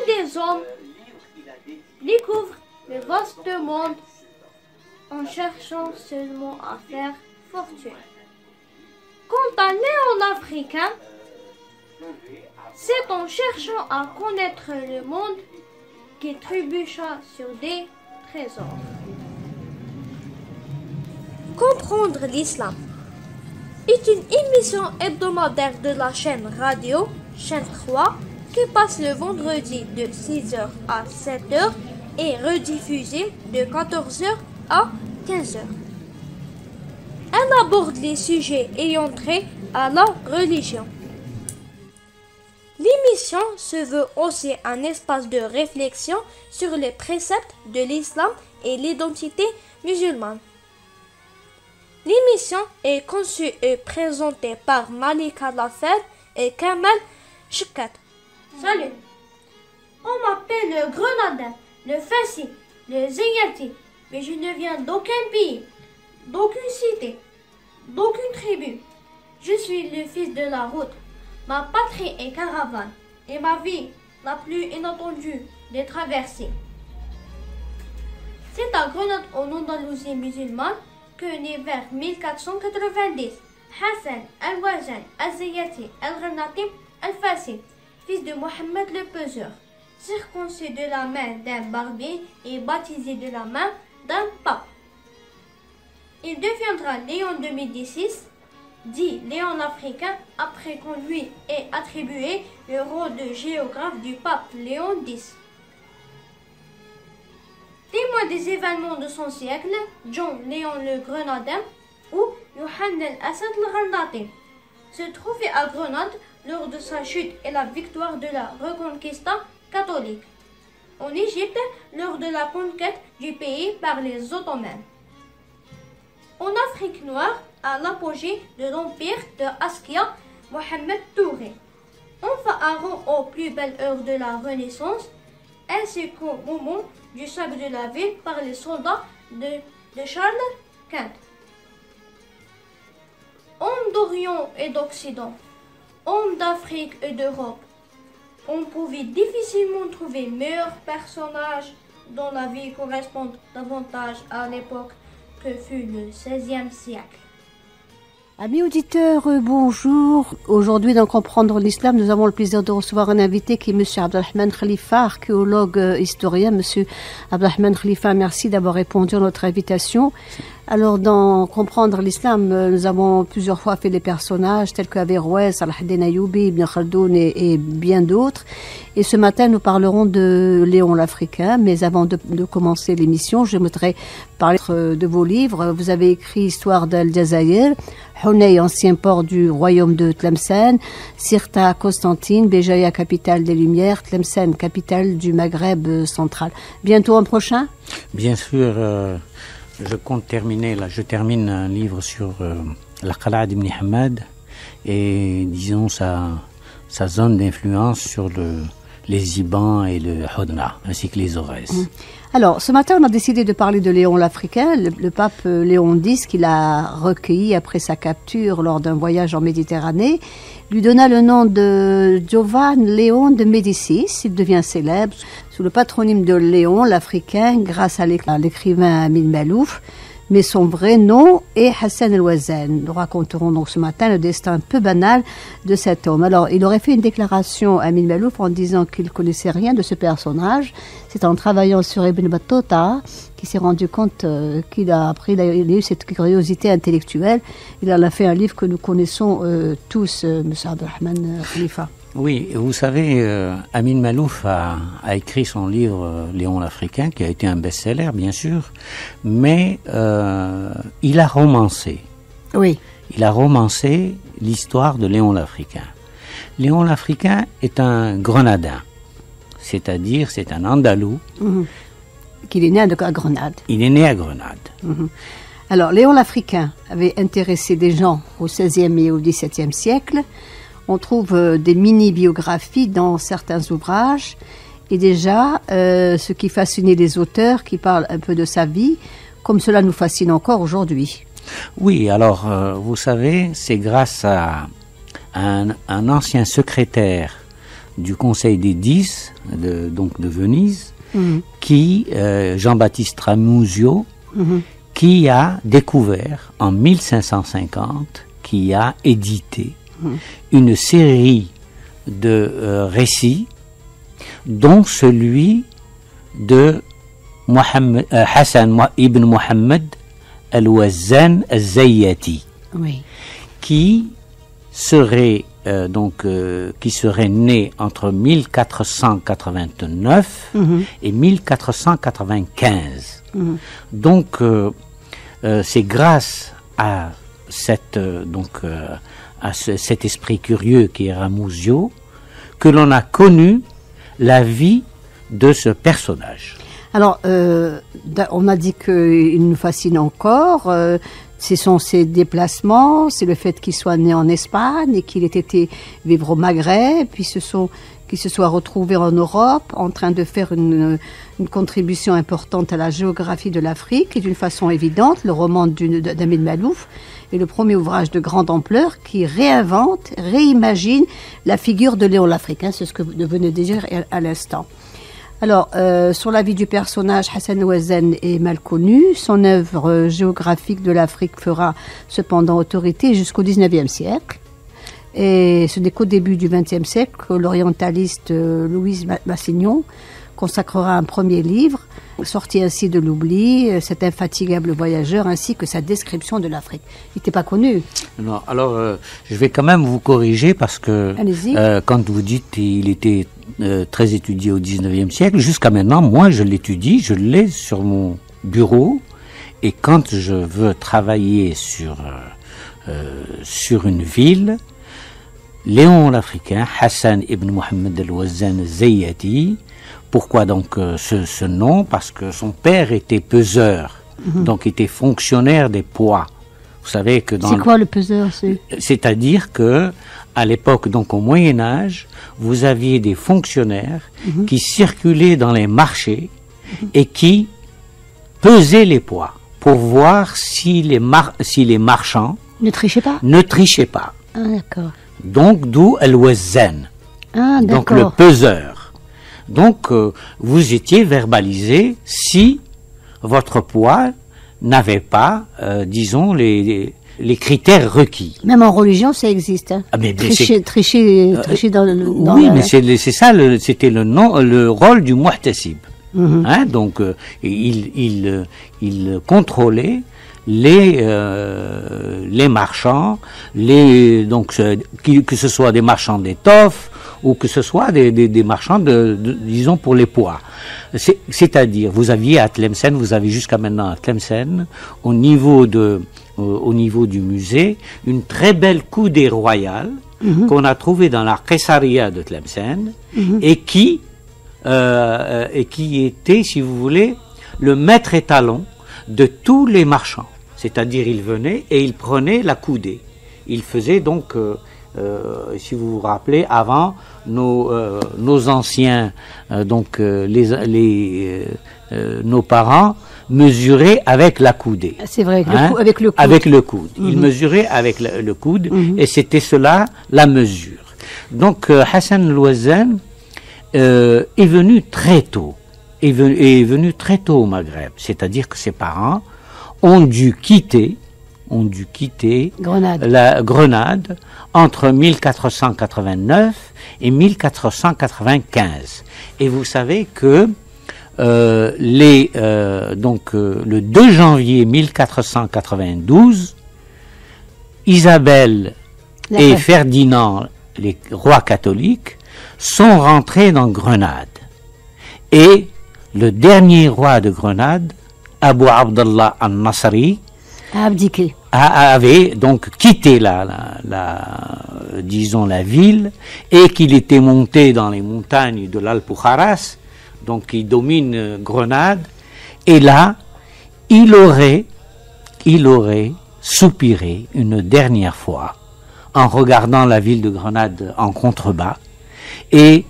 des hommes découvrent le vaste monde en cherchant seulement à faire fortune. Quant à Léon l'Africain, c'est en cherchant à connaître le monde qu'il trébucha sur des trésors. Comprendre l'islam est une émission hebdomadaire de la chaîne radio, chaîne 3, qui passe le vendredi de 6h à 7h et rediffusée de 14h à 15h. Elle aborde les sujets ayant trait à la religion. L'émission se veut aussi un espace de réflexion sur les préceptes de l'islam et l'identité musulmane. L'émission est conçue et présentée par Malika Lafel et Kamal Choukat. Salut, on m'appelle le Grenadin, le Fassi, le Zayati, mais je ne viens d'aucun pays, d'aucune cité, d'aucune tribu. Je suis le fils de la route. Ma patrie est caravane et ma vie la plus inattendue des traversées. C'est à Grenade en Andalousie musulmane que naît vers 1490 Hassan al-Wazan al-Zayati al-Ghanati al-Fassi, fils de Mohammed le Peseur, circoncis de la main d'un barbier et baptisé de la main d'un pape. Il deviendra Léon de Médicis, dit Léon l'Africain, après qu'on lui ait attribué le rôle de géographe du pape Léon X. Témoin des événements de son siècle, John Léon le Grenadin ou Yohann Assad al-Ghanati se trouvait à Grenade lors de sa chute et la victoire de la Reconquista catholique. En Égypte, lors de la conquête du pays par les Ottomans. En Afrique noire, à l'apogée de l'empire de Askia, Mohamed Touré. En pharaon aux plus belles heures de la Renaissance, ainsi qu'au moment du sac de la ville par les soldats de Charles Quint. Hommes d'Orient et d'Occident, hommes d'Afrique et d'Europe, on pouvait difficilement trouver meilleurs personnages dont la vie correspond davantage à l'époque que fut le XVIe siècle. Amis auditeurs, bonjour. Aujourd'hui, dans Comprendre l'Islam, nous avons le plaisir de recevoir un invité qui est M. Abdelrahman Khalifa, archéologue historien. M. Abdelrahman Khalifa, merci d'avoir répondu à notre invitation. Alors, dans Comprendre l'Islam, nous avons plusieurs fois fait des personnages tels qu'Averroès, Salah-ad-Din Ayyoubi, Ibn Khaldoun et bien d'autres. Et ce matin, nous parlerons de Léon l'Africain. Mais avant de commencer l'émission, je voudrais parler de vos livres. Vous avez écrit Histoire d'Al-Jazaïr, Hounay, ancien port du royaume de Tlemcen, Sirta, Constantine, Béjaïa, capitale des Lumières, Tlemcen, capitale du Maghreb central. Bientôt un prochain? Bien sûr, je termine un livre sur la Qal'a d'Ibn Hamad et disons sa zone d'influence sur les Ibans et le Hodna, ainsi que les Aurès. Alors, ce matin, on a décidé de parler de Léon l'Africain, le pape Léon X, qu'il a recueilli après sa capture lors d'un voyage en Méditerranée, lui donna le nom de Giovan Léon de Médicis. Il devient célèbre sous le patronyme de Léon l'Africain grâce à l'écrivain Amin Malouf. Mais son vrai nom est Hassan al-Wazan. Nous raconterons donc ce matin le destin un peu banal de cet homme. Alors, il aurait fait une déclaration à Amin Malouf en disant qu'il ne connaissait rien de ce personnage. C'est en travaillant sur Ibn Battuta qu'il s'est rendu compte qu'il a eu cette curiosité intellectuelle. Il en a fait un livre que nous connaissons tous, M. Abdelrahman Khalifa. Oui, vous savez, Amin Malouf a écrit son livre Léon l'Africain, qui a été un best-seller, bien sûr, mais il a romancé. Oui. Il a romancé l'histoire de Léon l'Africain. Léon l'Africain est un Grenadin, c'est-à-dire c'est un Andalou. Qu'il est né à Grenade. Il est né à Grenade. Alors, Léon l'Africain avait intéressé des gens au XVIe et au XVIIe siècle. On trouve des mini-biographies dans certains ouvrages. Et déjà, ce qui fascinait les auteurs qui parlent un peu de sa vie, comme cela nous fascine encore aujourd'hui. Oui, alors, vous savez, c'est grâce à un ancien secrétaire du Conseil des 10, donc de Venise, qui, Jean-Baptiste Tramusio, qui a découvert en 1550, qui a édité une série de récits, dont celui de Hassan ibn Muhammad al-Wazzan al-Zayyati, qui serait qui serait né entre 1489 et 1495. Donc c'est grâce à cet esprit curieux qui est Ramusio que l'on a connu la vie de ce personnage. Alors, on a dit qu'il nous fascine encore. Ce sont ses déplacements, c'est le fait qu'il soit né en Espagne et qu'il ait été vivre au Maghreb, puis qu'il se soit retrouvé en Europe en train de faire une contribution importante à la géographie de l'Afrique et d'une façon évidente. Le roman d'Hamid Malouf est le premier ouvrage de grande ampleur qui réimagine la figure de Léon l'Africain, c'est ce que vous venez de dire à l'instant. Alors, sur la vie du personnage, Hassan Wazzan est mal connu. Son œuvre géographique de l'Afrique fera cependant autorité jusqu'au XIXe siècle. Et ce n'est qu'au début du XXe siècle que l'orientaliste Louise Massignon consacrera un premier livre, sorti ainsi de l'oubli, cet infatigable voyageur, ainsi que sa description de l'Afrique. Il n'était pas connu. Non, alors je vais quand même vous corriger parce que quand vous dites qu'il était très étudié au XIXe siècle, jusqu'à maintenant, moi je l'étudie, je l'ai sur mon bureau, et quand je veux travailler sur une ville, Léon l'Africain, Hassan ibn Muhammad al-Wazzan al-Zayyati. Pourquoi donc ce nom? Parce que son père était peseur, donc était fonctionnaire des poids. Vous savez que c'est quoi le peseur? C'est-à-dire que à l'époque, donc au Moyen Âge, vous aviez des fonctionnaires qui circulaient dans les marchés et qui pesaient les poids pour voir si les marchands ne trichaient pas. Ah, d'accord. Donc d'où al-Wazzan. Ah, donc le peseur. Donc vous étiez verbalisé si votre poids n'avait pas, disons, les critères requis. Même en religion, ça existe. Hein. Ah, mais tricher dans oui, mais c'est ça, c'était le rôle du muhtasib. Hein, donc il contrôlait les marchands, donc que ce soit des marchands d'étoffes ou que ce soit des marchands disons pour les poids. C'est-à-dire, vous aviez à Tlemcen, vous avez jusqu'à maintenant à Tlemcen, au niveau du musée, une très belle coudée royale qu'on a trouvée dans la Caesarea de Tlemcen et qui était, si vous voulez, le maître étalon de tous les marchands. C'est-à-dire, il venait et il prenait la coudée. Il faisait donc, si vous vous rappelez, avant, nos anciens, nos parents mesuraient avec la coudée. C'est vrai, avec le coude. Avec le coude. Ils mesuraient avec le coude et c'était cela la mesure. Donc, Hassan al-Wazzan est venu très tôt. Est venu très tôt au Maghreb. C'est-à-dire que ses parents ont dû quitter la Grenade entre 1489 et 1495. Et vous savez que le 2 janvier 1492, Isabelle et Ferdinand, les rois catholiques, sont rentrés dans Grenade. Et le dernier roi de Grenade, Abu Abdallah al-Nasri, avait donc quitté disons la ville, et qu'il était monté dans les montagnes de l'Alpujarras, donc qui domine Grenade, et là, il aurait soupiré une dernière fois en regardant la ville de Grenade en contrebas, et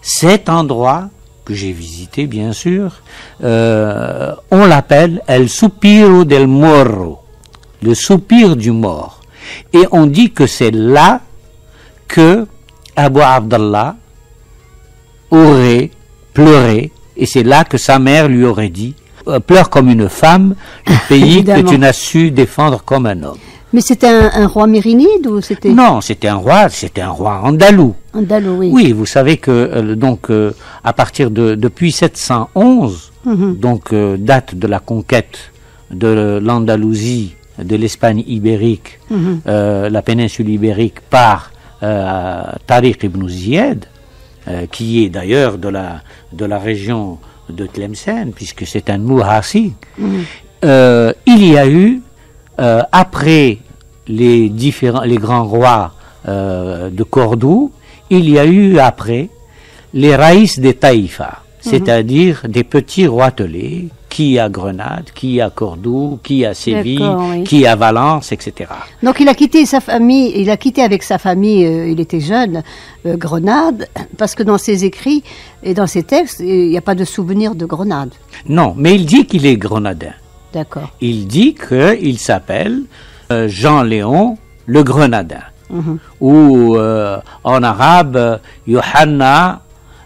cet endroit que j'ai visité bien sûr, on l'appelle El Soupiro del Morro, le soupir du mort, et on dit que c'est là que Abu Abdallah aurait pleuré, et c'est là que sa mère lui aurait dit pleure comme une femme, le pays que tu n'as su défendre comme un homme. Mais c'était un roi mérinide ou c'était... Non, c'était un roi andalou. Andalou, oui. Oui, vous savez que à partir depuis 711, date de la conquête de l'Andalousie, de l'Espagne ibérique, la péninsule ibérique par Tariq ibn Ziyad, qui est d'ailleurs de la région de Tlemcen, puisque c'est un Mouhassi. Il y a eu après les grands rois de Cordoue, il y a eu après les raïs des Taïfa, c'est-à-dire des petits roitelets, qui à Grenade, qui à Cordoue, qui à Séville, oui, qui à Valence, etc. Donc il a quitté sa famille, il a quitté avec sa famille, il était jeune, Grenade, parce que dans ses écrits et dans ses textes, il n'y a pas de souvenir de Grenade. Non, mais il dit qu'il est grenadin. D'accord. Il dit qu'il s'appelle Jean-Léon le Grenadin, ou en arabe, Yohanna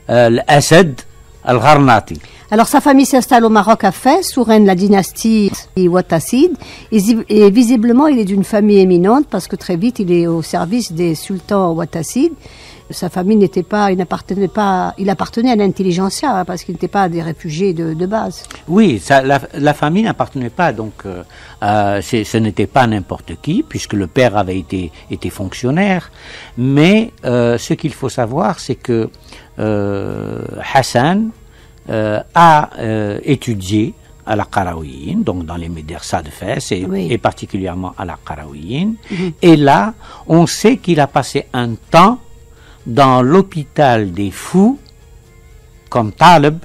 al-Asad al-Gharnati. Alors sa famille s'installe au Maroc à Fès, où règne la dynastie Ouattacide, et visiblement il est d'une famille éminente, parce que très vite il est au service des sultans Ouattacides. Sa famille il appartenait à l'intelligentsia, hein, parce qu'il n'était pas des réfugiés de base. Oui, la famille n'appartenait pas, donc ce n'était pas n'importe qui, puisque le père avait été fonctionnaire. Mais ce qu'il faut savoir, c'est que Hassan a étudié à la Qarawiyyin, donc dans les médersas de Fès, et particulièrement à la Qarawiyyin. Et là, on sait qu'il a passé un temps dans l'hôpital des fous comme talib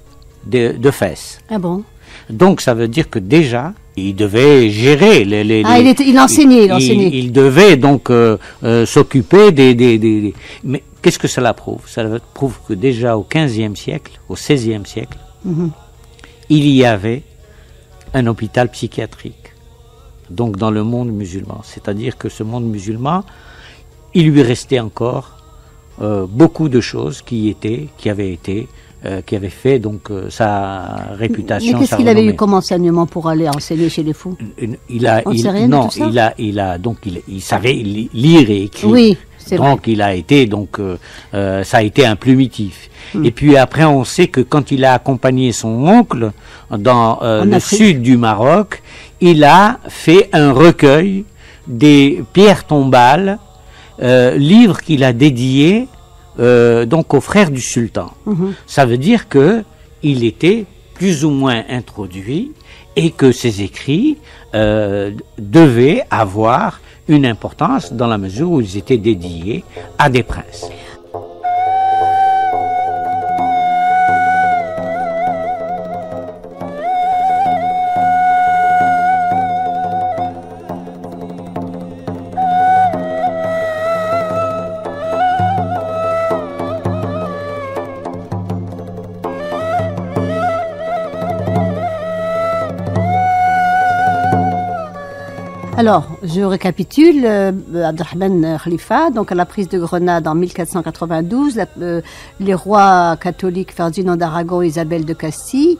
de Fès. Ah bon? Donc ça veut dire que déjà, il devait gérer il enseignait. Il devait donc s'occuper des... Mais qu'est-ce que cela prouve? Ça prouve que déjà au XVe siècle, au XVIe siècle, il y avait un hôpital psychiatrique, donc dans le monde musulman. C'est-à-dire que ce monde musulman, il lui restait encore beaucoup de choses qui avaient fait donc sa réputation. Mais qu'est-ce qu'il avait eu comme enseignement pour aller enseigner chez les fous? Il savait lire et écrire. Oui, donc vrai. Il a été ça a été un plumitif. Et puis après on sait que quand il a accompagné son oncle dans le sud du Maroc, il a fait un recueil des pierres tombales, livre qu'il a dédié donc aux frères du sultan. Ça veut dire que il était plus ou moins introduit et que ses écrits devaient avoir une importance dans la mesure où ils étaient dédiés à des princes. Alors, je récapitule, Abdelrahman Khalifa, donc à la prise de Grenade en 1492, les rois catholiques Ferdinand d'Aragon et Isabelle de Castille,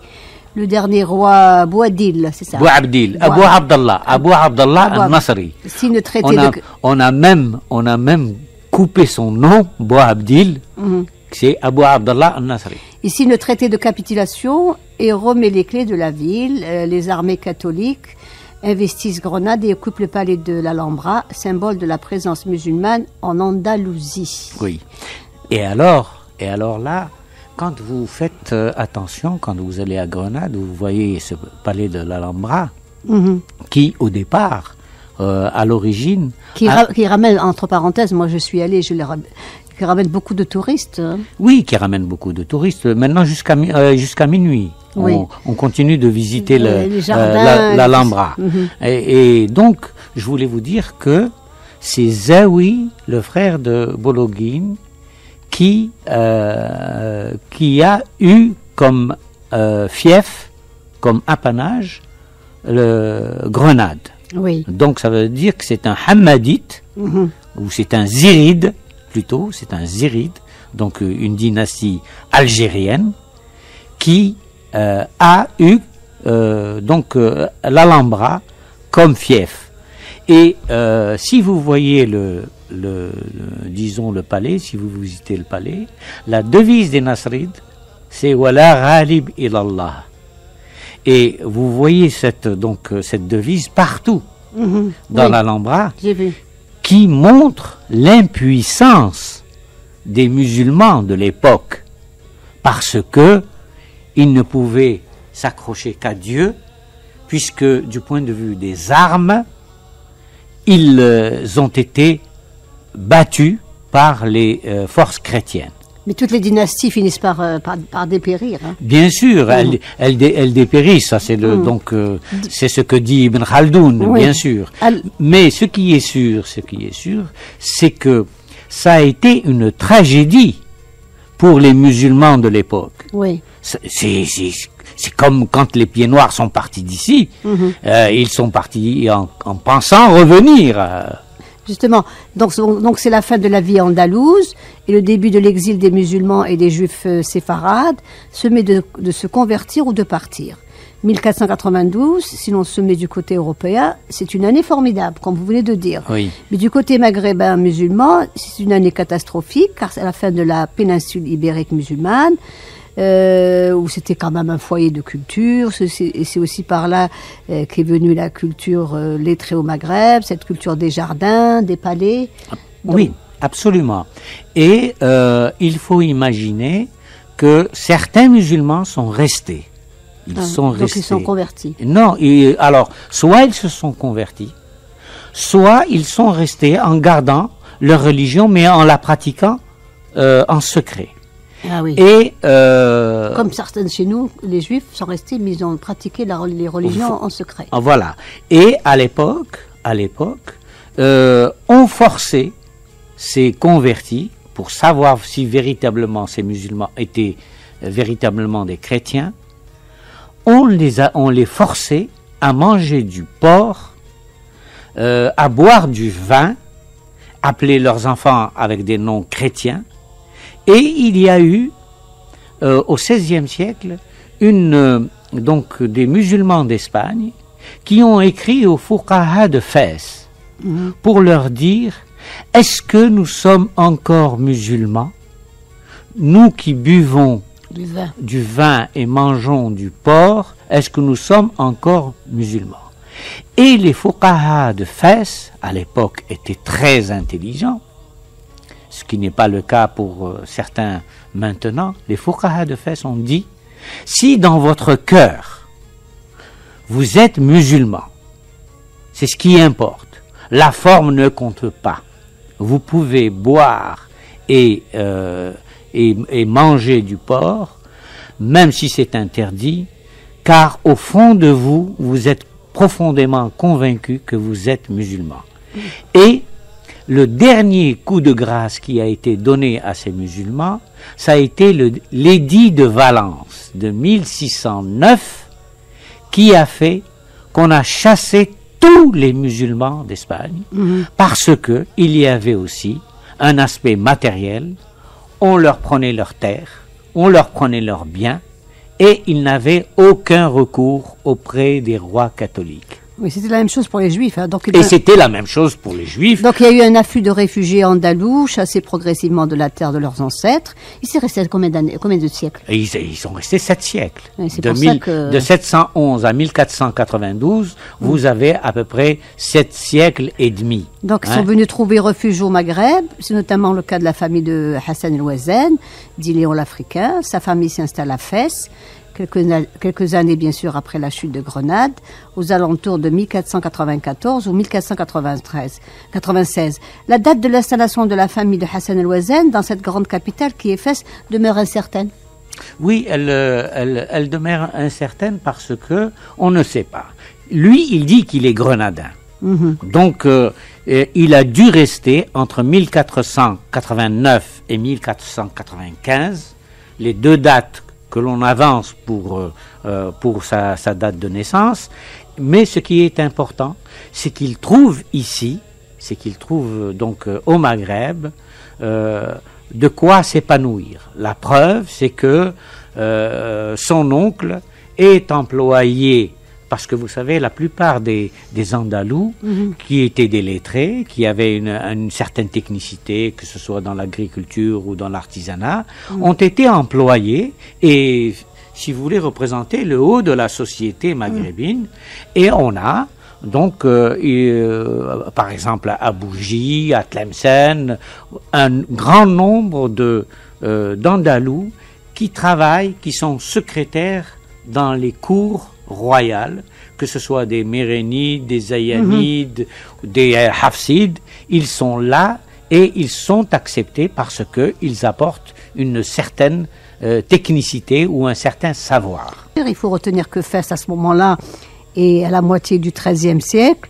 le dernier roi Bouadil, c'est ça? Bouabdil, Abou Abdallah al-Nasri. On a même coupé son nom, Bouabdil, c'est Abou Abdallah al-Nasri. Il signe le traité de capitulation et remet les clés de la ville. Les armées catholiques investissent Grenade et occupent le palais de l'Alhambra, symbole de la présence musulmane en Andalousie. Oui. Et alors là, quand vous faites attention, quand vous allez à Grenade, vous voyez ce palais de l'Alhambra, qui au départ, à l'origine... Qui ramène, entre parenthèses, moi je suis allée, qui ramène beaucoup de touristes. Oui, qui ramène beaucoup de touristes. Maintenant jusqu'à minuit. Oui. On continue de visiter l'Alhambra. Et donc, je voulais vous dire que c'est Zawi, le frère de Bologhine, qui a eu comme fief, comme apanage, le Grenade. Oui. Donc ça veut dire que c'est un Hammadite, ou c'est un Ziride, plutôt, c'est un Ziride, donc une dynastie algérienne, qui a eu l'Alhambra comme fief. Et si vous voyez disons le palais, si vous visitez le palais, la devise des Nasrides, c'est Wala ghalib ilallah. Et vous voyez cette devise partout dans l'Alhambra, qui montre l'impuissance des musulmans de l'époque, parce que ils ne pouvaient s'accrocher qu'à Dieu, puisque du point de vue des armes, ils ont été battus par les forces chrétiennes. Mais toutes les dynasties finissent par dépérir. Hein. Bien sûr, elles dépérissent. Ça, c'est c'est ce que dit Ibn Khaldoun, bien sûr. Mais ce qui est sûr, c'est que ça a été une tragédie pour les musulmans de l'époque. Oui. C'est comme quand les pieds noirs sont partis d'ici. Ils sont partis en pensant revenir. Justement, donc c'est la fin de la vie andalouse et le début de l'exil des musulmans et des juifs séfarades, semés de se convertir ou de partir. 1492, si l'on se met du côté européen, c'est une année formidable, comme vous venez de dire. Oui. Mais du côté maghrébin musulman, c'est une année catastrophique, car c'est la fin de la péninsule ibérique musulmane, où c'était quand même un foyer de culture, et c'est aussi par là qu'est venue la culture lettrée au Maghreb, cette culture des jardins, des palais. Oui, absolument. Et il faut imaginer que certains musulmans sont restés. Ils sont convertis. Non, alors, soit ils se sont convertis, soit ils sont restés en gardant leur religion, mais en la pratiquant en secret. Ah oui. Et comme certains chez nous, les Juifs sont restés, mais ils ont pratiqué les religions en secret. Voilà. Et à l'époque, on forçait ces convertis, pour savoir si véritablement ces musulmans étaient véritablement des chrétiens, on les forçait à manger du porc, à boire du vin, appeler leurs enfants avec des noms chrétiens. Et il y a eu, au XVIe siècle, des musulmans d'Espagne qui ont écrit aux fuqaha de Fès pour leur dire: est-ce que nous sommes encore musulmans, nous qui buvons du vin et mangeons du porc, est-ce que nous sommes encore musulmans? Et les fuqaha de Fès, à l'époque, étaient très intelligents, ce qui n'est pas le cas pour certains maintenant. Les fuqaha de Fès ont dit: si dans votre cœur vous êtes musulman, c'est ce qui importe, la forme ne compte pas, vous pouvez boire et manger du porc, même si c'est interdit, car au fond de vous, vous êtes profondément convaincu que vous êtes musulman. Et le dernier coup de grâce qui a été donné à ces musulmans, ça a été l'édit de Valence de 1609, qui a fait qu'on a chassé tous les musulmans d'Espagne, parce que il y avait aussi un aspect matériel. On leur prenait leurs terres, on leur prenait leurs biens, et ils n'avaient aucun recours auprès des rois catholiques. Oui, c'était la même chose pour les Juifs. Hein. Et c'était la même chose pour les Juifs. Donc il y a eu un afflux de réfugiés andalous, chassés progressivement de la terre de leurs ancêtres. Ils s'est resté combien de siècles? Et ils sont restés 7 siècles. Oui, de 711 à 1492, vous avez à peu près 7 siècles et demi. Donc ils sont venus trouver refuge au Maghreb. C'est notamment le cas de la famille de Hassan el-Ouazen, dit Léon l'Africain. Sa famille s'installe à Fès. Quelques années, bien sûr, après la chute de Grenade, aux alentours de 1494 ou 1496. La date de l'installation de la famille de Hassan el-Ouazen dans cette grande capitale qui est Fès demeure incertaine. Oui, elle demeure incertaine parce que on ne sait pas. Lui, il dit qu'il est grenadin. Donc, il a dû rester entre 1489 et 1495, les deux dates que l'on avance pour sa date de naissance. Mais ce qui est important, c'est qu'il trouve ici, donc au Maghreb, de quoi s'épanouir. La preuve, c'est que son oncle est employé, parce que vous savez, la plupart des Andalous qui étaient des lettrés, qui avaient une certaine technicité, que ce soit dans l'agriculture ou dans l'artisanat, ont été employés et, si vous voulez, représenter le haut de la société maghrébine. Et on a donc, par exemple, à Bougie, à Tlemcen, un grand nombre d'Andalous qui travaillent, qui sont secrétaires dans les cours royales, que ce soit des Mérénides, des Ayanides, des Hafsides. Ils sont là et ils sont acceptés parce qu'ils apportent une certaine technicité ou un certain savoir. Il faut retenir que Fès, à ce moment-là, est à la moitié du XIIIe siècle.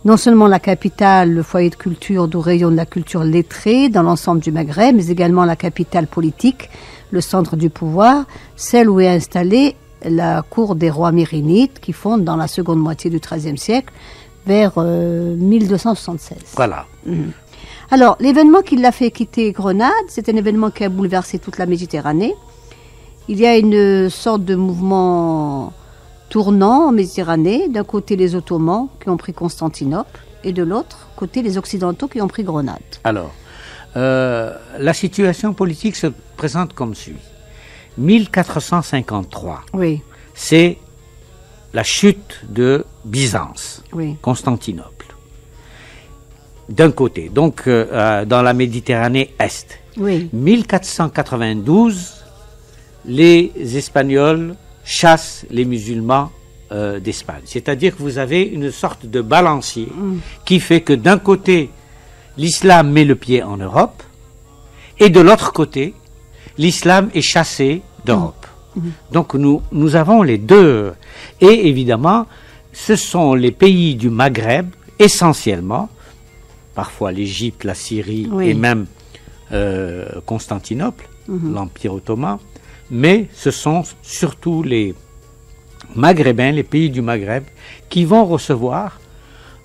Non seulement la capitale, le foyer de culture d'où rayonne la culture lettrée dans l'ensemble du Maghreb, mais également la capitale politique, le centre du pouvoir, celle où est installée la cour des rois mérinides qui fonde dans la seconde moitié du XIIIe siècle, vers 1276. Voilà. Alors, l'événement qui l'a fait quitter Grenade, c'est un événement qui a bouleversé toute la Méditerranée. Il y a une sorte de mouvement tournant en Méditerranée, d'un côté les Ottomans qui ont pris Constantinople et de l'autre côté les Occidentaux qui ont pris Grenade. Alors, la situation politique se présente comme suit. 1453, oui, c'est la chute de Byzance, oui, Constantinople. D'un côté, donc dans la Méditerranée Est. oui. 1492, les Espagnols chassent les musulmans d'Espagne. C'est-à-dire que vous avez une sorte de balancier qui fait que d'un côté, l'islam met le pied en Europe et de l'autre côté, l'islam est chassé d'Europe. Donc nous avons les deux. Et évidemment, ce sont les pays du Maghreb, essentiellement, parfois l'Égypte, la Syrie et même Constantinople, l'Empire ottoman, mais ce sont surtout les Maghrébins, les pays du Maghreb, qui vont recevoir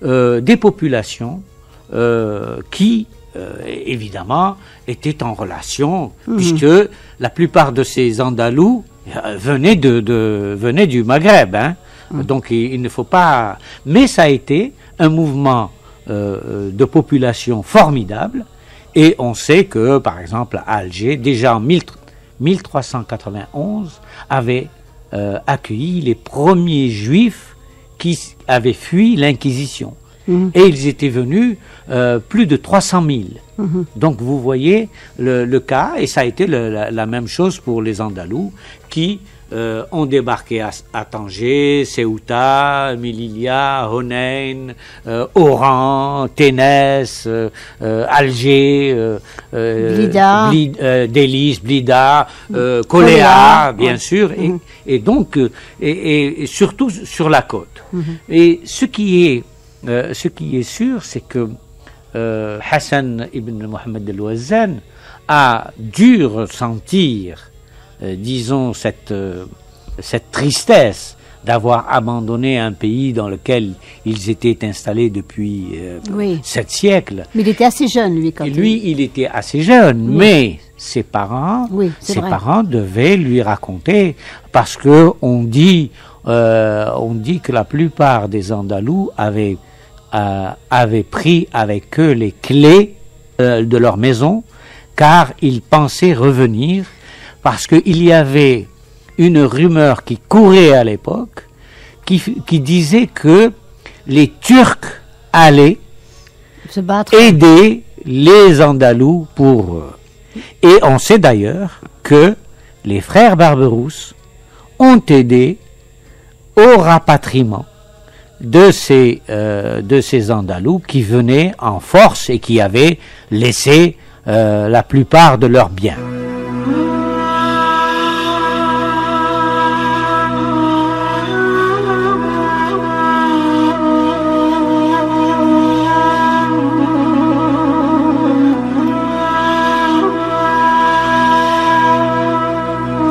des populations qui, évidemment, étaient en relation, puisque la plupart de ces Andalous venaient du Maghreb. Hein. Donc il ne faut pas... Mais ça a été un mouvement de population formidable, et on sait que, par exemple, Alger, déjà en 1391, avait accueilli les premiers juifs qui avaient fui l'Inquisition. Et ils étaient venus plus de 300 000. Donc vous voyez le cas, et ça a été la même chose pour les Andalous qui ont débarqué à Tanger, Ceuta, Melilla, Honein, Oran, Ténès, Alger, Blida, Délice, Blida, Coléa, bien sûr, et donc et surtout sur la côte. Et ce qui est sûr, c'est que Hassan ibn Mohammed al-Wazzan a dû ressentir, disons, cette tristesse d'avoir abandonné un pays dans lequel ils étaient installés depuis 7 siècles. Mais il était assez jeune, lui, quand même. Lui, il était assez jeune, mais ses parents devaient lui raconter, parce que on dit que la plupart des Andalous avaient pris avec eux les clés de leur maison, car ils pensaient revenir, parce qu'il y avait une rumeur qui courait à l'époque, qui disait que les Turcs allaient se battre, aider les Andalous pour eux. Et on sait d'ailleurs que les frères Barberousse ont aidé au rapatriement de ces Andalous qui venaient en force et qui avaient laissé la plupart de leurs biens.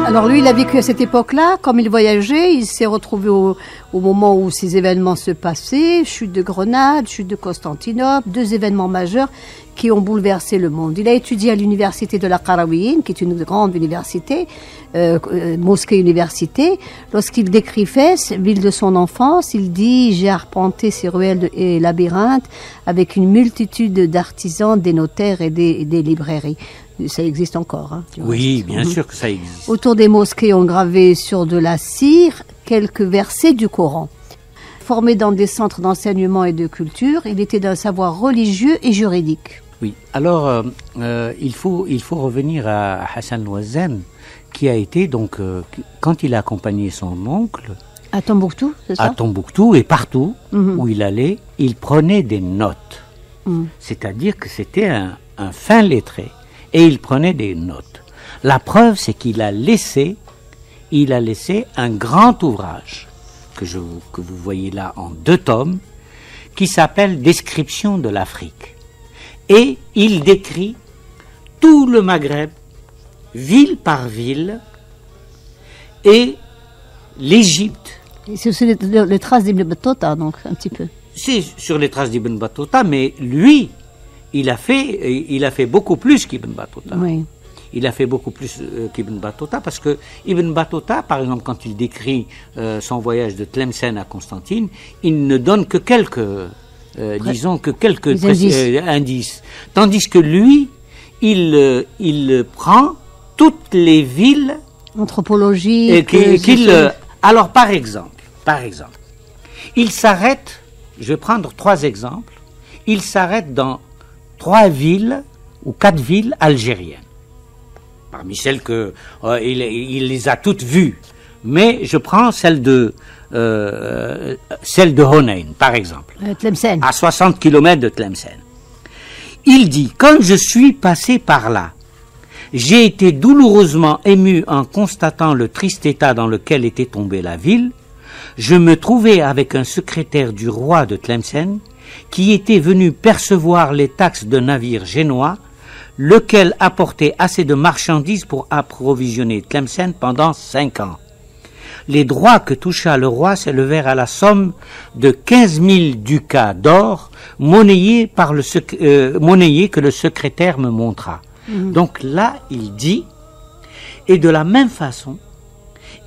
Alors lui, il a vécu à cette époque-là, comme il voyageait, il s'est retrouvé au moment où ces événements se passaient, chute de Grenade, chute de Constantinople, 2 événements majeurs qui ont bouleversé le monde. Il a étudié à l'université de la Qarawiyyin, qui est une grande université, mosquée-université. Lorsqu'il décrit Fès, ville de son enfance, il dit « J'ai arpenté ces ruelles et labyrinthes avec une multitude d'artisans, des notaires et des librairies. » Ça existe encore. Hein, oui, bien sûr que ça existe. Autour des mosquées, on gravait sur de la cire quelques versets du Coran. Formé dans des centres d'enseignement et de culture, il était d'un savoir religieux et juridique. Oui, alors il faut revenir à Hassan Loazen, qui a été donc, quand il a accompagné son oncle, à Tombouctou, c'est ça? À Tombouctou et partout où il allait, il prenait des notes. C'est-à-dire que c'était un fin lettré. Et il prenait des notes. La preuve, c'est qu'il a laissé un grand ouvrage que vous voyez là en 2 tomes, qui s'appelle Description de l'Afrique. Et il décrit tout le Maghreb, ville par ville, et l'Égypte. C'est sur les traces d'Ibn Battuta, donc, un petit peu. C'est sur les traces d'Ibn Battuta, mais lui, il a fait beaucoup plus qu'Ibn Battuta. Oui. Il a fait beaucoup plus qu'Ibn Battuta parce que Ibn Battuta, par exemple, quand il décrit son voyage de Tlemcen à Constantine, il ne donne que quelques, indices. Tandis que lui, il prend toutes les villes anthropologiques. Alors, par exemple, il s'arrête. Je vais prendre 3 exemples. Il s'arrête dans 3 villes ou 4 villes algériennes. Parmi celles que il les a toutes vues, mais je prends celle de Honein, par exemple, Tlemcen. à 60 km de Tlemcen. Il dit, quand je suis passé par là, j'ai été douloureusement ému en constatant le triste état dans lequel était tombée la ville. Je me trouvais avec un secrétaire du roi de Tlemcen qui était venu percevoir les taxes d'un navire génois, lequel apportait assez de marchandises pour approvisionner Tlemcen pendant 5 ans. Les droits que toucha le roi s'élevèrent à la somme de 15 000 ducats d'or, monnayés que le secrétaire me montra. Donc là, il dit, et de la même façon,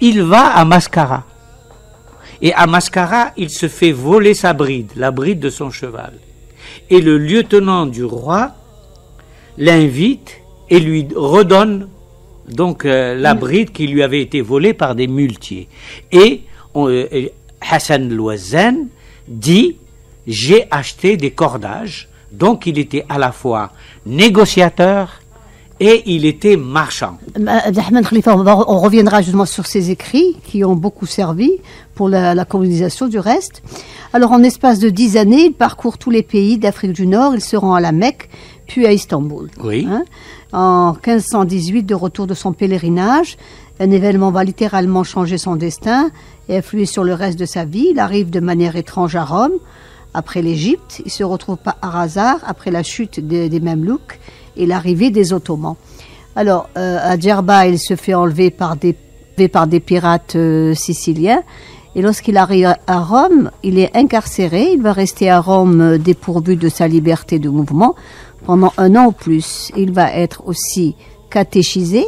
il va à Mascara. Et à Mascara, il se fait voler sa bride, la bride de son cheval. Et le lieutenant du roi l'invite et lui redonne donc la bride qui lui avait été volée par des muletiers. Et Hassan Loazen dit, j'ai acheté des cordages. Donc il était à la fois négociateur et il était marchand. Ahmed Khalifa, on reviendra justement sur ses écrits qui ont beaucoup servi pour la colonisation du reste. Alors en espace de 10 années, il parcourt tous les pays d'Afrique du Nord, il se rend à la Mecque, puis à Istanbul. Oui. En 1518, de retour de son pèlerinage, un événement va littéralement changer son destin et influer sur le reste de sa vie. Il arrive de manière étrange à Rome, après l'Égypte. Il se retrouve par hasard après la chute des Mamelouks et l'arrivée des Ottomans. Alors, à Djerba, il se fait enlever par des pirates siciliens. Et lorsqu'il arrive à Rome, il est incarcéré. Il va rester à Rome dépourvu de sa liberté de mouvement pendant 1 an ou plus. Il va être aussi catéchisé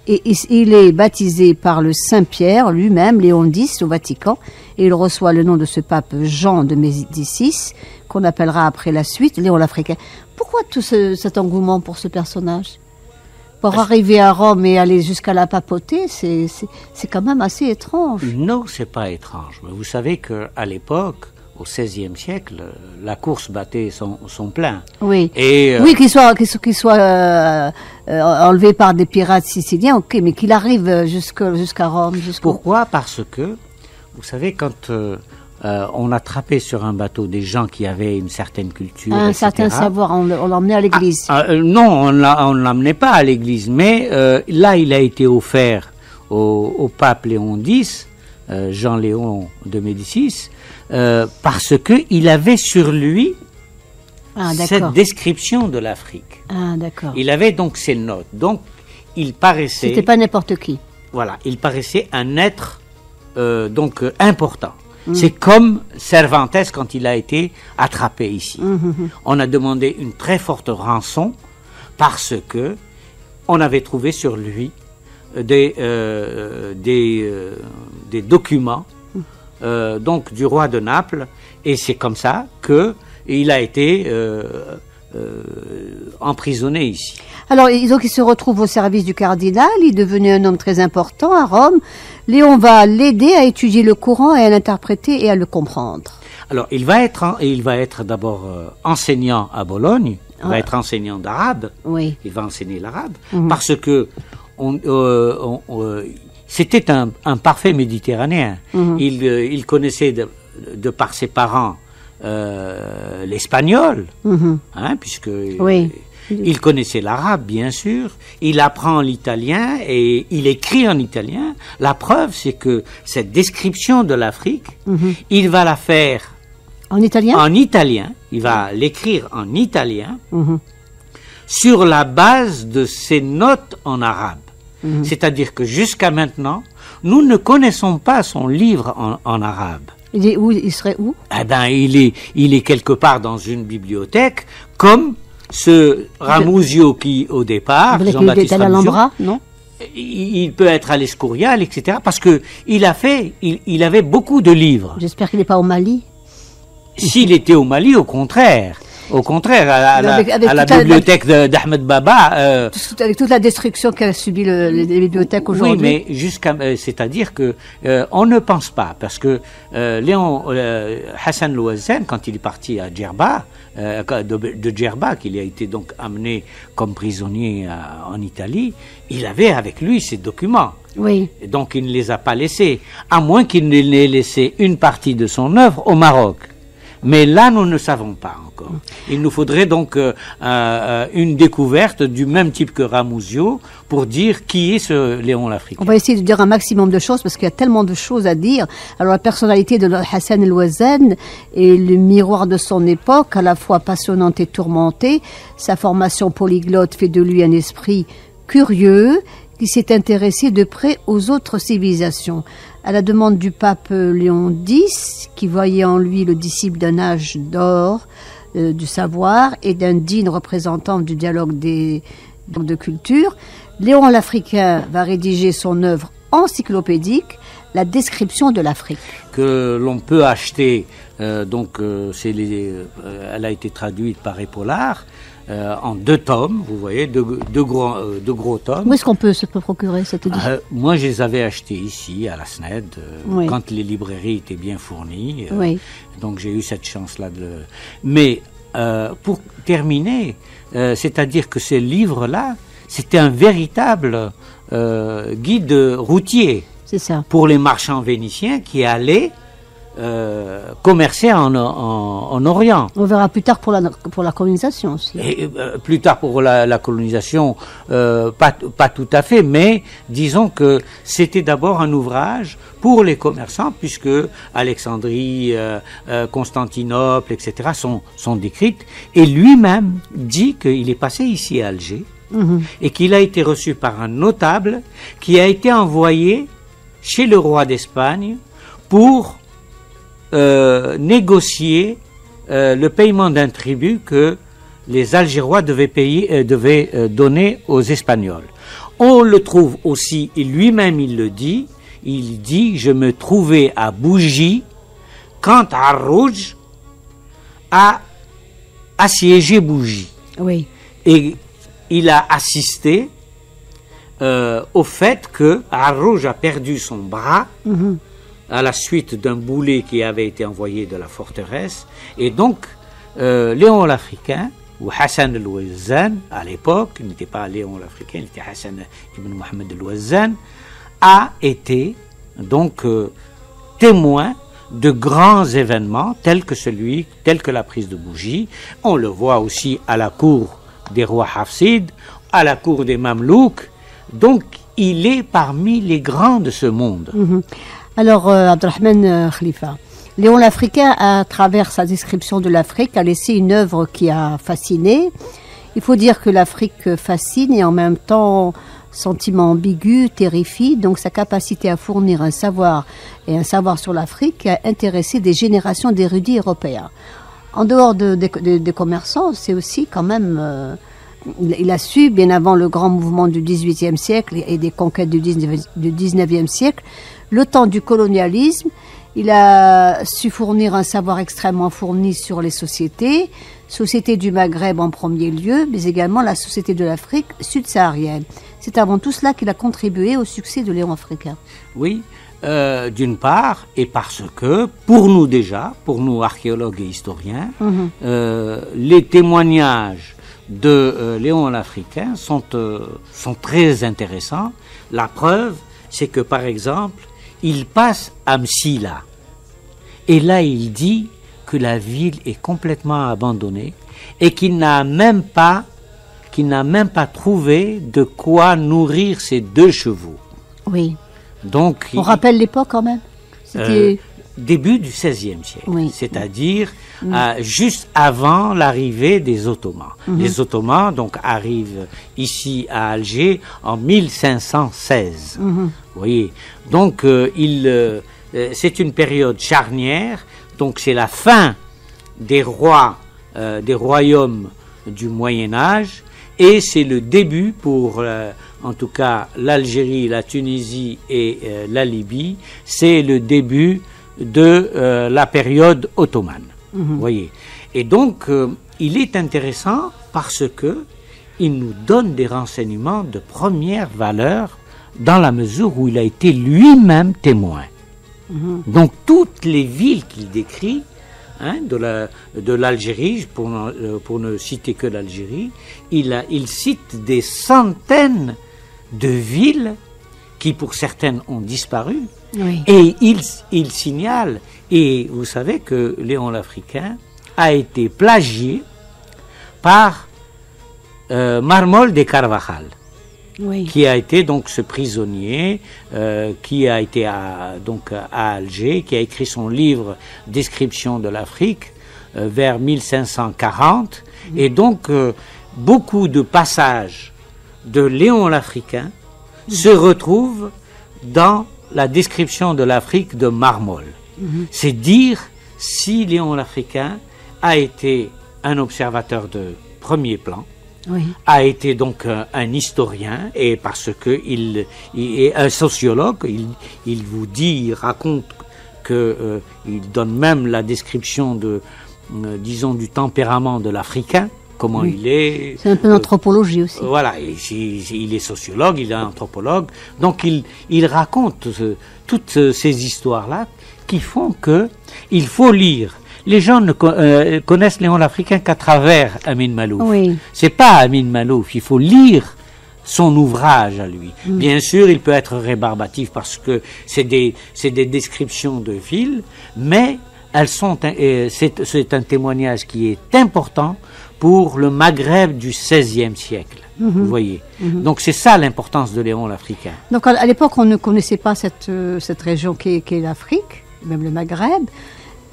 et il est baptisé par le Saint-Pierre lui-même, Léon X, au Vatican. Et il reçoit le nom de ce pape Jean de Médicis, qu'on appellera après la suite Léon l'Africain. Pourquoi tout cet engouement pour ce personnage ? Pour arriver à Rome et aller jusqu'à la papauté, c'est quand même assez étrange. Non, c'est pas étrange. Mais vous savez qu'à l'époque, au XVIe siècle, la course battait son plein. Oui, et, oui, qu'il soit enlevé par des pirates siciliens, ok, mais qu'il arrive jusqu'à Rome. Pourquoi ? Parce que, vous savez, quand on attrapait sur un bateau des gens qui avaient une certaine culture, un etc., certain savoir, on l'emmenait à l'église. Non, on ne l'emmenait pas à l'église, mais là, il a été offert au pape Léon X, Jean-Léon de Médicis, parce qu'il avait sur lui cette description de l'Afrique. Ah, d'accord. Il avait donc ses notes. Donc, il paraissait... C'était pas n'importe qui. voilà, il paraissait un être important. C'est comme Cervantes quand il a été attrapé ici. On a demandé une très forte rançon parce que on avait trouvé sur lui des documents donc du roi de Naples, et c'est comme ça que il a été emprisonné ici. Alors, donc, il se retrouve au service du cardinal, il est devenu un homme très important à Rome. Léon va l'aider à étudier le Coran et à l'interpréter et à le comprendre. Alors, il va être d'abord enseignant à Bologne, il va être enseignant d'arabe, Oui. il va enseigner l'arabe, parce que c'était un parfait méditerranéen. Il connaissait de par ses parents l'espagnol, puisque il connaissait l'arabe, bien sûr. Il apprend l'italien et il écrit en italien. La preuve, c'est que cette description de l'Afrique, il va la faire en italien. En italien, il va l'écrire en italien sur la base de ses notes en arabe. C'est-à-dire que jusqu'à maintenant, nous ne connaissons pas son livre en arabe. Il est où? Il serait où? Eh ben, il est quelque part dans une bibliothèque, comme ce Ramusio qui, au départ, Jean-Baptiste Ramusio, non? Il peut être à l'Escurial, etc., parce que il avait beaucoup de livres. J'espère qu'il n'est pas au Mali. S'il était au Mali, au contraire, à la bibliothèque d'Ahmed Baba. Avec toute la destruction qu'a subi les bibliothèques aujourd'hui. Oui, mais c'est-à-dire que on ne pense pas, parce que Hassan Louazen, quand il est parti à Djerba, de Djerba, qu'il a été donc amené comme prisonnier en Italie, il avait avec lui ses documents. Oui. Et donc il ne les a pas laissés, à moins qu'il ne l'ait laissé une partie de son œuvre au Maroc. Mais là, nous ne savons pas encore. Il nous faudrait donc une découverte du même type que Ramusio pour dire qui est ce Léon l'Africain. On va essayer de dire un maximum de choses parce qu'il y a tellement de choses à dire. Alors la personnalité de Hassan el-Ouazen est le miroir de son époque, à la fois passionnante et tourmentée. Sa formation polyglotte fait de lui un esprit curieux qui s'est intéressé de près aux autres civilisations. À la demande du pape Léon X, qui voyait en lui le disciple d'un âge d'or du savoir et d'un digne représentant du dialogue de culture, Léon l'Africain va rédiger son œuvre encyclopédique, La description de l'Afrique. Que l'on peut acheter, elle a été traduite par Épaulard, en 2 tomes, vous voyez, deux gros tomes. Où est-ce qu'on peut se procurer cette édition? Moi, je les avais achetés ici, à la SNED, quand les librairies étaient bien fournies. Donc, j'ai eu cette chance-là de... Mais, pour terminer, c'est-à-dire que ces livres-là, c'était un véritable guide routier. C'est ça. Pour les marchands vénitiens qui allaient commercer en Orient. On verra plus tard pour la colonisation aussi. Et, plus tard pour la colonisation, pas tout à fait, mais disons que c'était d'abord un ouvrage pour les commerçants, puisque Alexandrie, Constantinople, etc. sont décrites. Et lui-même dit qu'il est passé ici à Alger et qu'il a été reçu par un notable qui a été envoyé chez le roi d'Espagne pour négocier le paiement d'un tribut que les Algérois devaient donner aux Espagnols. On le trouve aussi, et lui-même il le dit, il dit « Je me trouvais à Bougie quand Arrouj a assiégé Bougie. » Oui. Et il a assisté au fait que Arrouj a perdu son bras à la suite d'un boulet qui avait été envoyé de la forteresse. Et donc, Léon l'Africain, ou Hassan el-Ouazen, à l'époque, il n'était pas Léon l'Africain, il était Hassan ibn Mohamed el-Ouazen, a été donc témoin de grands événements tels que la prise de Bougie. On le voit aussi à la cour des rois Hafsides, à la cour des Mamelouks. Donc, il est parmi les grands de ce monde. Alors, Abdelrahman Khalifa, Léon l'Africain, à travers sa description de l'Afrique, a laissé une œuvre qui a fasciné. Il faut dire que l'Afrique fascine et en même temps, Sentiment ambigu, terrifie, donc sa capacité à fournir un savoir sur l'Afrique a intéressé des générations d'érudits européens. En dehors des commerçants, c'est aussi quand même... il a su, bien avant le grand mouvement du XVIIIe siècle et des conquêtes du XIXe siècle, le temps du colonialisme, il a su fournir un savoir extrêmement fourni sur les sociétés du Maghreb en premier lieu, mais également la société de l'Afrique subsaharienne. C'est avant tout cela qu'il a contribué au succès de Léon Africain. Oui, d'une part, et parce que, pour nous archéologues et historiens, les témoignages de Léon l'Africain sont très intéressants. La preuve, c'est que, par exemple, il passe à Msila. Et là, il dit que la ville est complètement abandonnée et qu'il n'a même pas trouvé de quoi nourrir ses 2 chevaux. Oui. Donc, on rappelle l'époque quand même. C'était début du XVIe siècle, oui. C'est-à-dire juste avant l'arrivée des Ottomans. Les Ottomans donc arrivent ici à Alger en 1516. Vous voyez, donc c'est une période charnière. Donc c'est la fin des royaumes du Moyen Âge, et c'est le début pour en tout cas l'Algérie, la Tunisie et la Libye, c'est le début de la période ottomane. Vous voyez. Et donc il est intéressant parce que il nous donne des renseignements de première valeur dans la mesure où il a été lui-même témoin. Donc toutes les villes qu'il décrit, de l'Algérie, pour ne citer que l'Algérie, il cite des centaines de villes qui pour certaines ont disparu, oui. Et il signale, et vous savez que Léon l'Africain a été plagié par Marmol de Carvajal. Oui. Qui a été donc ce prisonnier qui a été à Alger, qui a écrit son livre Description de l'Afrique vers 1540. Et donc beaucoup de passages de Léon l'Africain se retrouvent dans la description de l'Afrique de Marmol. C'est dire si Léon l'Africain a été un observateur de premier plan, oui. A été donc un historien, et parce que il est un sociologue, il vous dit, il raconte que il donne même la description de disons du tempérament de l'Africain, comment oui. Il est. C'est un peu l'anthropologie aussi. Voilà, il est sociologue, il est anthropologue, donc il raconte toutes ces histoires-là qui font que il faut lire. Les gens ne connaissent Léon l'Africain qu'à travers Amin Malouf. Oui. C'est pas Amin Malouf, il faut lire son ouvrage à lui. Bien sûr, il peut être rébarbatif parce que c'est des descriptions de villes, mais elles sont c'est un témoignage qui est important pour le Maghreb du XVIe siècle. Vous voyez. Donc c'est ça l'importance de Léon l'Africain. Donc à l'époque, on ne connaissait pas cette région qui est l'Afrique, même le Maghreb.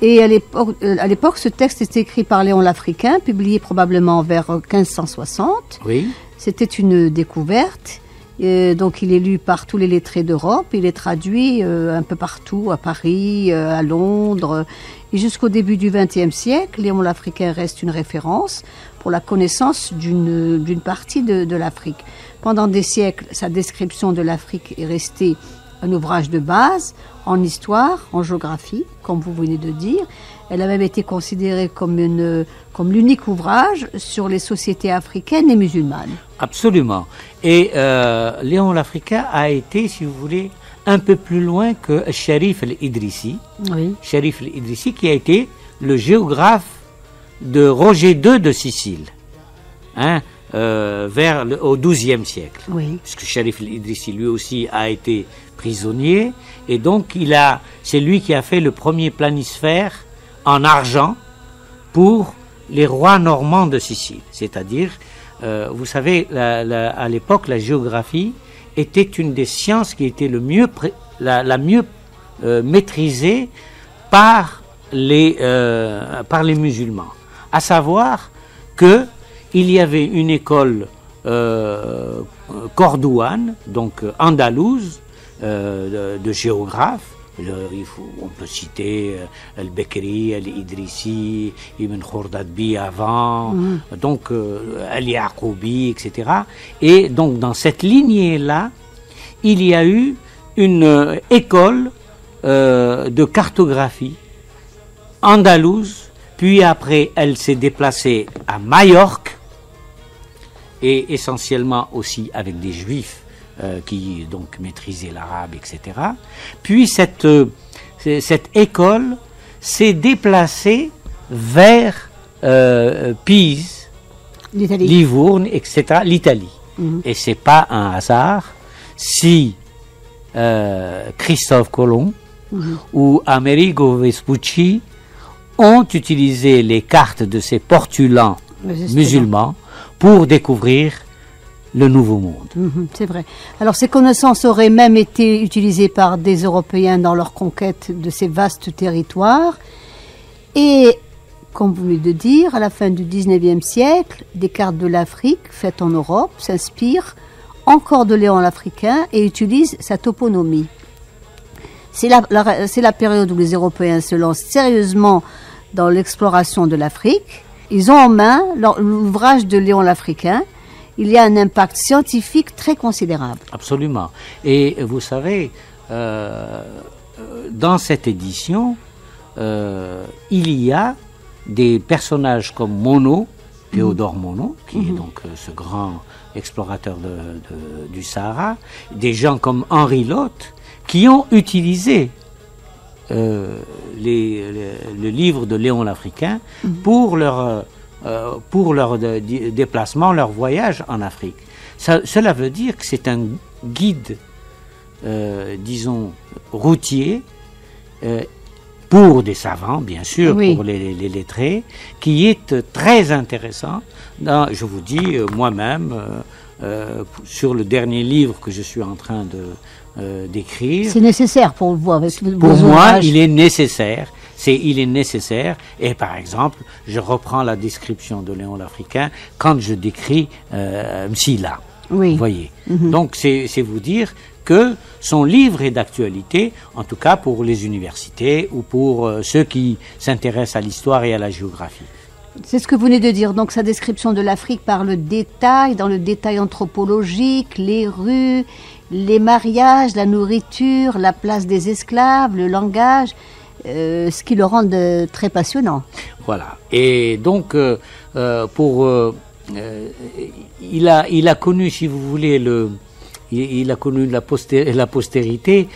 Et à l'époque, ce texte était écrit par Léon l'Africain, publié probablement vers 1560. Oui. C'était une découverte. Donc il est lu par tous les lettrés d'Europe. Il est traduit un peu partout, à Paris, à Londres. Et jusqu'au début du XXe siècle, Léon l'Africain reste une référence pour la connaissance d'une partie de l'Afrique. Pendant des siècles, sa description de l'Afrique est restée un ouvrage de base en histoire, en géographie, comme vous venez de dire. Elle a même été considérée comme l'unique ouvrage sur les sociétés africaines et musulmanes. Absolument. Et Léon l'Africain a été, si vous voulez, un peu plus loin que Sharif el-Idrissi. Oui. Sharif el-Idrissi qui a été le géographe de Roger II de Sicile. Au XIIe siècle. Oui. Parce que Sharif el-Idrissi, lui aussi, a été prisonnier, et donc c'est lui qui a fait le premier planisphère en argent pour les rois normands de Sicile. C'est-à-dire, vous savez, à l'époque, la géographie était une des sciences qui était la mieux maîtrisée par les musulmans. À savoir que il y avait une école cordouane, donc andalouse, de géographes. On peut citer Al-Bekri, Al-Idrissi, Ibn Khourdadbi avant, donc Al-Yaqoubi, etc. Et donc dans cette lignée-là, il y a eu une école de cartographie andalouse, puis après elle s'est déplacée à Majorque, et essentiellement aussi avec des juifs qui donc maîtrisaient l'arabe, etc. Puis cette école s'est déplacée vers Pise, Livourne, etc., l'Italie. Et c'est pas un hasard si Christophe Colomb ou Amerigo Vespucci ont utilisé les cartes de ces portulans musulmans pour découvrir le Nouveau Monde. C'est vrai. Alors ces connaissances auraient même été utilisées par des Européens dans leur conquête de ces vastes territoires. Et, comme vous venez de dire, à la fin du 19e siècle, des cartes de l'Afrique faites en Europe s'inspirent encore de Léon l'Africain et utilisent sa toponymie. C'est la période où les Européens se lancent sérieusement dans l'exploration de l'Afrique. Ils ont en main l'ouvrage de Léon l'Africain. Il y a un impact scientifique très considérable. Absolument. Et vous savez, dans cette édition, il y a des personnages comme Monod, Théodore Monod, qui est donc ce grand explorateur du Sahara, des gens comme Henri Lotte, qui ont utilisé le livre de Léon l'Africain pour leur déplacement, leur voyage en Afrique. Cela veut dire que c'est un guide, disons, routier, pour des savants, bien sûr, pour les lettrés, qui est très intéressant. Je vous dis, moi-même, sur le dernier livre que je suis en train d'écrire... C'est nécessaire pour vous, avec pour moi, il est nécessaire. Il est nécessaire, et par exemple, je reprends la description de Léon l'Africain quand je décris Msila. Vous voyez. Donc, c'est vous dire que son livre est d'actualité, en tout cas pour les universités ou pour ceux qui s'intéressent à l'histoire et à la géographie. C'est ce que vous venez de dire. Donc, sa description de l'Afrique par le détail, dans le détail anthropologique, les rues, les mariages, la nourriture, la place des esclaves, le langage... ce qui le rend très passionnant. Voilà. Et donc, il a connu, si vous voulez, il a connu la postérité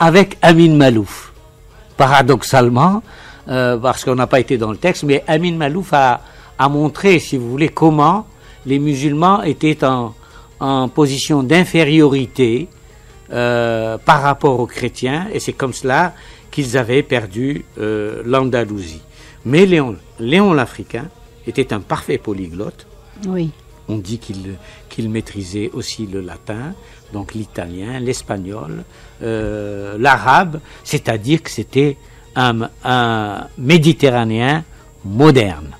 avec Amin Malouf. Paradoxalement, parce qu'on n'a pas été dans le texte, mais Amin Malouf a montré, si vous voulez, comment les musulmans étaient en position d'infériorité par rapport aux chrétiens, et c'est comme cela qu'ils avaient perdu l'Andalousie. Mais Léon l'Africain était un parfait polyglotte. Oui. On dit qu'il maîtrisait aussi le latin, donc l'italien, l'espagnol, l'arabe, c'est-à-dire que c'était un Méditerranéen moderne.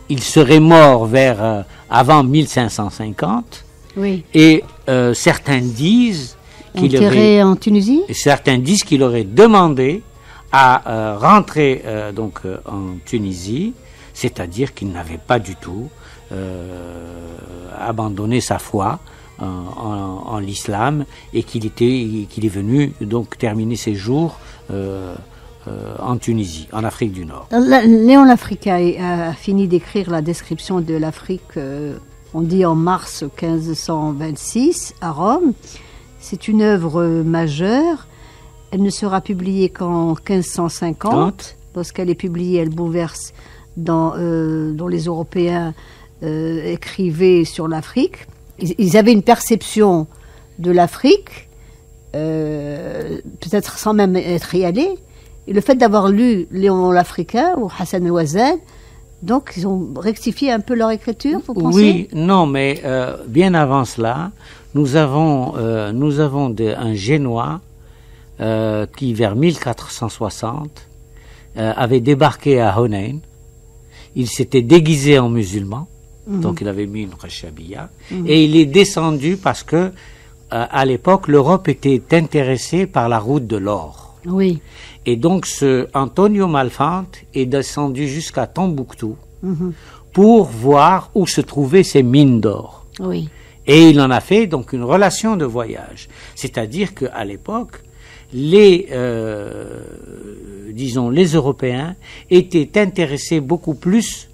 Il serait mort avant 1550, et certains disent enterré en Tunisie. Certains disent qu'il aurait demandé à rentrer en Tunisie, c'est-à-dire qu'il n'avait pas du tout abandonné sa foi en l'islam, et qu'il est venu donc terminer ses jours en Tunisie, en Afrique du Nord. Léon l'Africain a fini d'écrire la description de l'Afrique, on dit en mars 1526 à Rome. C'est une œuvre majeure. Elle ne sera publiée qu'en 1550. Lorsqu'elle est publiée, elle bouleverse dont les Européens écrivaient sur l'Afrique. Ils avaient une perception de l'Afrique, peut-être sans même être y allés. Et le fait d'avoir lu Léon l'Africain ou Hassan El-Ouazan, donc ils ont rectifié un peu leur écriture, vous pensez? Oui, non, mais bien avant cela, nous avons un Génois qui, vers 1460, avait débarqué à Hunayn. Il s'était déguisé en musulman Donc il avait mis une khashabia. Et il est descendu parce que, à l'époque, l'Europe était intéressée par la route de l'or. Oui. Et donc ce Antonio Malfante est descendu jusqu'à Tombouctou pour voir où se trouvaient ces mines d'or. Oui. Et il en a fait donc une relation de voyage. C'est-à-dire qu'à l'époque, disons, les Européens étaient intéressés beaucoup plus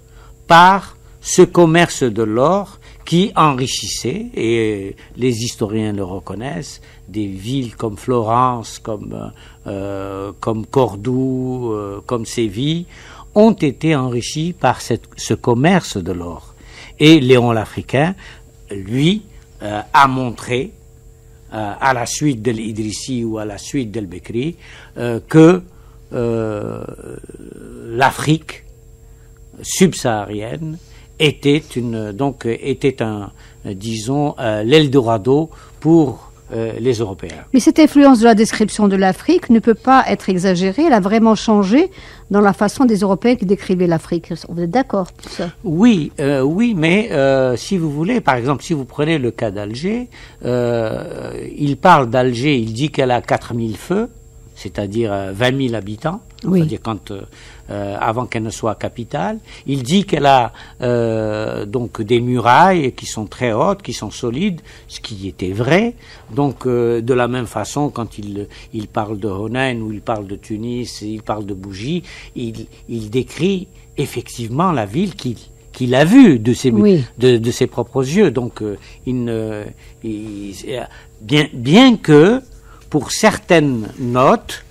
par ce commerce de l'or qui enrichissait, et les historiens le reconnaissent, des villes comme Florence, comme Cordoue, comme Séville, ont été enrichies par ce commerce de l'or. Et Léon l'Africain, lui, a montré, à la suite de l'Idrissi ou à la suite de l'Bekri, que l'Afrique subsaharienne était disons, l'Eldorado pour les Européens. Mais cette influence de la description de l'Afrique ne peut pas être exagérée. Elle a vraiment changé dans la façon des Européens qui décrivaient l'Afrique. Vous êtes d'accord pour ça? Oui, mais si vous voulez, par exemple, si vous prenez le cas d'Alger, il parle d'Alger, il dit qu'elle a 4000 feux, c'est-à-dire 20 000 habitants, oui. C'est-à-dire avant qu'elle ne soit capitale. Il dit qu'elle a donc des murailles qui sont très hautes, qui sont solides, ce qui était vrai. Donc de la même façon, quand il parle de Honein ou il parle de Tunis, il parle de Bougie, il décrit effectivement la ville qu'il a vue de ses, oui. de ses propres yeux. Donc bien que pour certaines notes,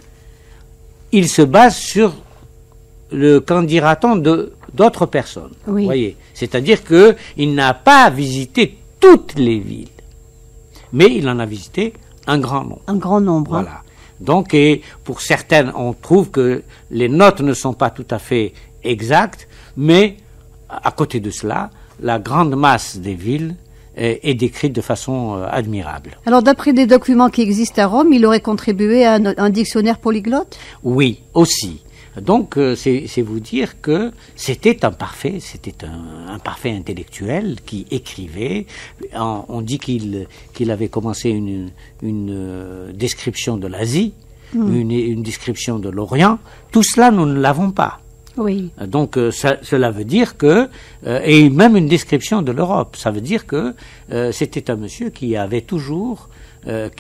il se base sur qu'en dira-t-on d'autres personnes. Oui. Vous voyez, c'est-à-dire que il n'a pas visité toutes les villes, mais il en a visité un grand nombre. Un grand nombre. Voilà. Hein. Donc, et pour certaines, on trouve que les notes ne sont pas tout à fait exactes, mais à côté de cela, la grande masse des villes est décrite de façon admirable. Alors, d'après des documents qui existent à Rome, il aurait contribué à un dictionnaire polyglotte? Oui, aussi. Donc, c'est vous dire que c'était un parfait intellectuel qui écrivait. On dit qu'il avait commencé une description de l'Asie, une description de l'Orient. Tout cela, nous ne l'avons pas. Oui. Donc cela veut dire que, et même une description de l'Europe, ça veut dire que c'était un monsieur qui avait toujours,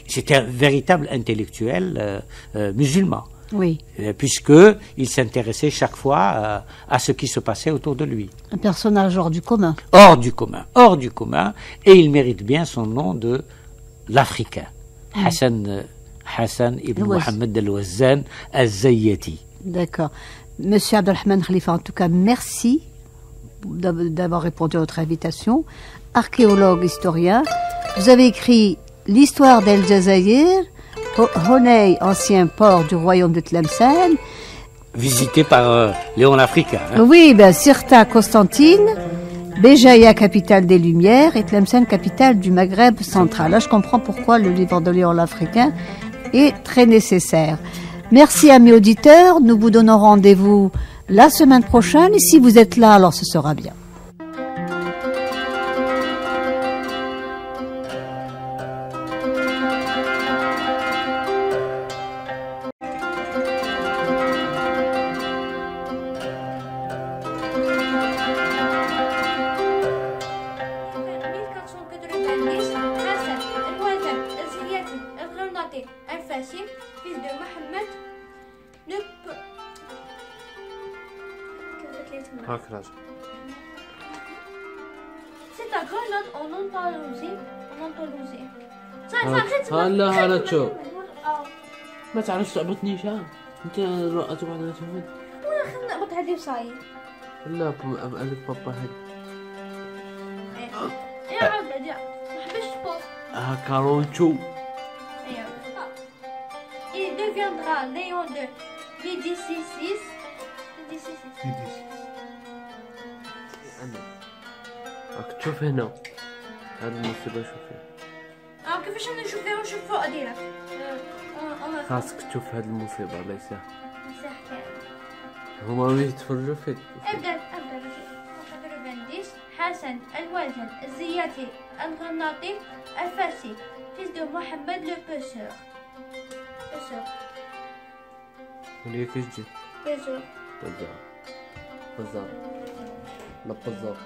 c'était un véritable intellectuel musulman. Oui. Puisqu'il s'intéressait chaque fois à ce qui se passait autour de lui. Un personnage hors du commun. Hors du commun, et il mérite bien son nom de l'Africain. Hassan ibn Mohammed al-Wazzan al-Zayyati. D'accord. Monsieur Abdelrahman Khalifa, en tout cas, merci d'avoir répondu à notre invitation. Archéologue, historien, vous avez écrit l'histoire d'El Jazaïr, Honein, ancien port du royaume de Tlemcen. Visité par Léon l'Africain. Hein. Oui, Sirta, Constantine, Béjaïa, capitale des Lumières, et Tlemcen, capitale du Maghreb central. Là, je comprends pourquoi le livre de Léon l'Africain est très nécessaire. Merci, amis auditeurs. Nous vous donnons rendez-vous la semaine prochaine. Et si vous êtes là, alors ce sera bien. Fils de Mohammed, ne peut... C'est à Grenade en Andalousie. هلا هلا تشوف ما تعرفش تعبطنيش ها انت رأت بعدها تفهم وانا خلنا نقبط هذه وصاير لا قالك بابا هاد يا عبد يا ما حبش تبوف كارونشو Il deviendra Léon de Médicis. راك تشوف هنا هاد المصيبة شوفي كيفاش انا نشوف فيها ونشوف فوق ديالك خاصك تشوف هاد المصيبة الله يسهل هما وين يتفرجوا فيك ابدا 90 Hassan Al-Wazan Ziyati Al-Ghanati Al-Fassi, fils de Mohamed le Pêcheur. اللي هي كجة Pêcheur. بزار بزار لا بزار